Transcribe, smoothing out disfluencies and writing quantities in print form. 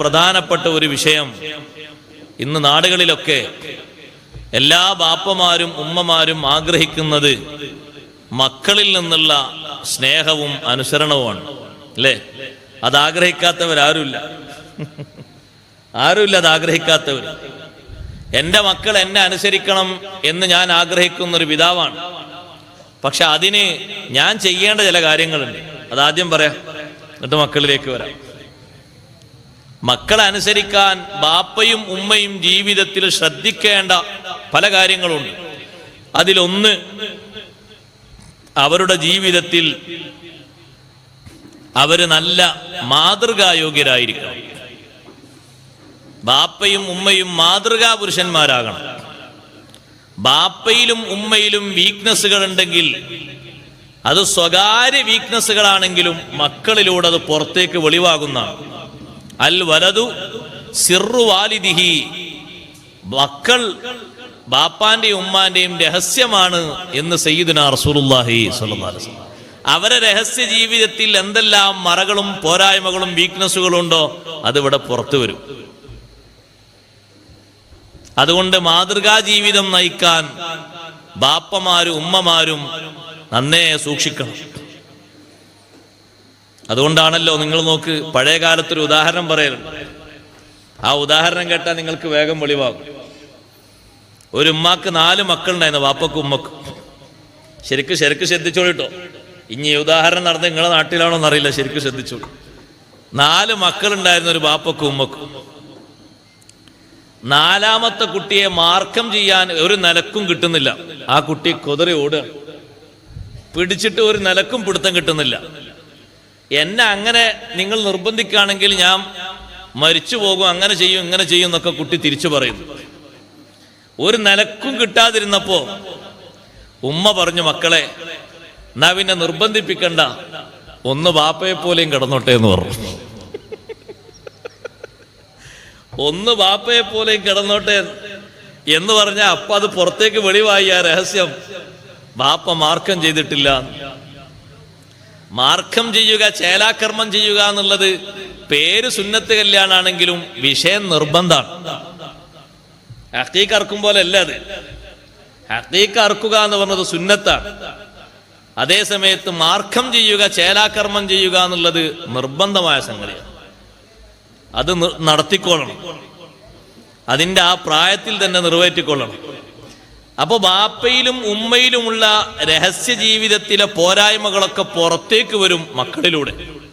പ്രധാനപ്പെട്ട ഒരു വിഷയം ഇന്ന് നാടുകളിലൊക്കെ എല്ലാ ബാപ്പമാരും ഉമ്മമാരും ആഗ്രഹിക്കുന്നത് മക്കളിൽ നിന്നുള്ള സ്നേഹവും അനുസരണവുമാണ്, അല്ലേ? അതാഗ്രഹിക്കാത്തവരാരുമില്ല, ആരുമില്ല അതാഗ്രഹിക്കാത്തവർ. എൻ്റെ മക്കൾ എന്നെ അനുസരിക്കണം എന്ന് ഞാൻ ആഗ്രഹിക്കുന്നൊരു പിതാവാണ്. പക്ഷെ അതിന് ഞാൻ ചെയ്യേണ്ട ചില കാര്യങ്ങളുണ്ട്. അതാദ്യം പറയാം, എന്നിട്ട് മക്കളിലേക്ക് വരാം. മക്കളെ അനുസരിക്കാൻ ബാപ്പയും ഉമ്മയും ജീവിതത്തിൽ ശ്രദ്ധിക്കേണ്ട പല കാര്യങ്ങളുണ്ട്. അതിലൊന്ന്, അവരുടെ ജീവിതത്തിൽ അവര് നല്ല മാതൃകായോഗ്യരായിരിക്കണം. ബാപ്പയും ഉമ്മയും മാതൃകാ പുരുഷന്മാരാകണം. ബാപ്പയിലും ഉമ്മയിലും വീക്ക്നെസ്സുകൾ ഉണ്ടെങ്കിൽ അത് സ്വകാര്യ വീക്ക്നെസ്സുകളാണെങ്കിലും മക്കളിലൂടെ അത് പുറത്തേക്ക് വെളിവാകുന്നതാണ്. അൽ വലതു സിർറു വാലിദിഹി, മക്കൾ ബാപ്പാന്റെയും ഉമ്മാന്റെയും രഹസ്യമാണ് എന്ന് സയ്യിദുനാ റസൂലുള്ളാഹി സ്വല്ലല്ലാഹു അലൈഹി വസല്ലം. അവരെ രഹസ്യ ജീവിതത്തിൽ എന്തെല്ലാം മറകളും പോരായ്മകളും വീക്ക്നെസ്സുകളും ഉണ്ടോ അതിവിടെ പുറത്തു വരും. അതുകൊണ്ട് മാതൃകാ ജീവിതം നയിക്കാൻ ബാപ്പമാരും ഉമ്മമാരും നന്നേ സൂക്ഷിക്കണം. അതുകൊണ്ടാണല്ലോ നിങ്ങൾ നോക്ക്, പഴയ കാലത്തൊരു ഉദാഹരണം പറയലുണ്ട്. ആ ഉദാഹരണം കേട്ടാൽ നിങ്ങൾക്ക് വേഗം വെളിവാകും. ഒരു ഉമ്മാക്ക് 4 മക്കളുണ്ടായിരുന്നു, ബാപ്പക്കും ഉമ്മക്കും. ശരിക്കും ശ്രദ്ധിച്ചോളിട്ടോ. ഇനി ഈ ഉദാഹരണം നടന്ന് നിങ്ങളുടെ നാട്ടിലാണോ എന്നറിയില്ല, ശരിക്കും ശ്രദ്ധിച്ചോളൂ. 4 മക്കളുണ്ടായിരുന്നു ഒരു ബാപ്പക്കും ഉമ്മക്കും. 4ാമത്തെ കുട്ടിയെ മാർക്കം ചെയ്യാൻ ഒരു നിലക്കും കിട്ടുന്നില്ല. ആ കുട്ടി കുതിറി ഓടുക, പിടിച്ചിട്ട് ഒരു നിലക്കും പിടുത്തം കിട്ടുന്നില്ല. എന്നെ അങ്ങനെ നിങ്ങൾ നിർബന്ധിക്കുകയാണെങ്കിൽ ഞാൻ മരിച്ചു പോകും, അങ്ങനെ ചെയ്യും ഇങ്ങനെ ചെയ്യും എന്നൊക്കെ കുട്ടി തിരിച്ചു പറയുന്നു. ഒരു നിലക്കും കിട്ടാതിരുന്നപ്പോ ഉമ്മ പറഞ്ഞു, മക്കളെ എന്നാ പിന്നെ നിർബന്ധിപ്പിക്കണ്ട, ഒന്ന് ബാപ്പയെ പോലെയും കിടന്നോട്ടെ എന്ന് പറഞ്ഞു. ഒന്ന് ബാപ്പയെ പോലെയും കിടന്നോട്ടെ എന്ന് പറഞ്ഞാൽ അപ്പൊ അത് പുറത്തേക്ക് വെളിവായി. ആ രഹസ്യം ബാപ്പ മാർക്കം ചെയ്തിട്ടില്ല. മാർക്കം ചെയ്യുക, ചേലാകർമ്മം ചെയ്യുക എന്നുള്ളത് പേര് സുന്നത്ത് കല്യാണാണെങ്കിലും വിഷയം നിർബന്ധമാണ്. ഹഖീഖ് അറക്കും പോലെ അല്ല അത്. ഹഖീഖ് അറക്കുക എന്ന് പറഞ്ഞത് സുന്നത്താണ്. അതേ സമയത്ത് മാർക്കം ചെയ്യുക, ചേലാകർമ്മം ചെയ്യുക എന്നുള്ളത് നിർബന്ധമായ സംഗതിയാണ്. അത് നടത്തിക്കൊള്ളണം, അതിൻ്റെ ആ പ്രായത്തിൽ തന്നെ നിറവേറ്റിക്കൊള്ളണം. അപ്പൊ ബാപ്പയിലും ഉമ്മയിലുമുള്ള രഹസ്യ ജീവിതത്തിലെ പോരായ്മകളൊക്കെ പുറത്തേക്ക് വരും മക്കളിലൂടെ.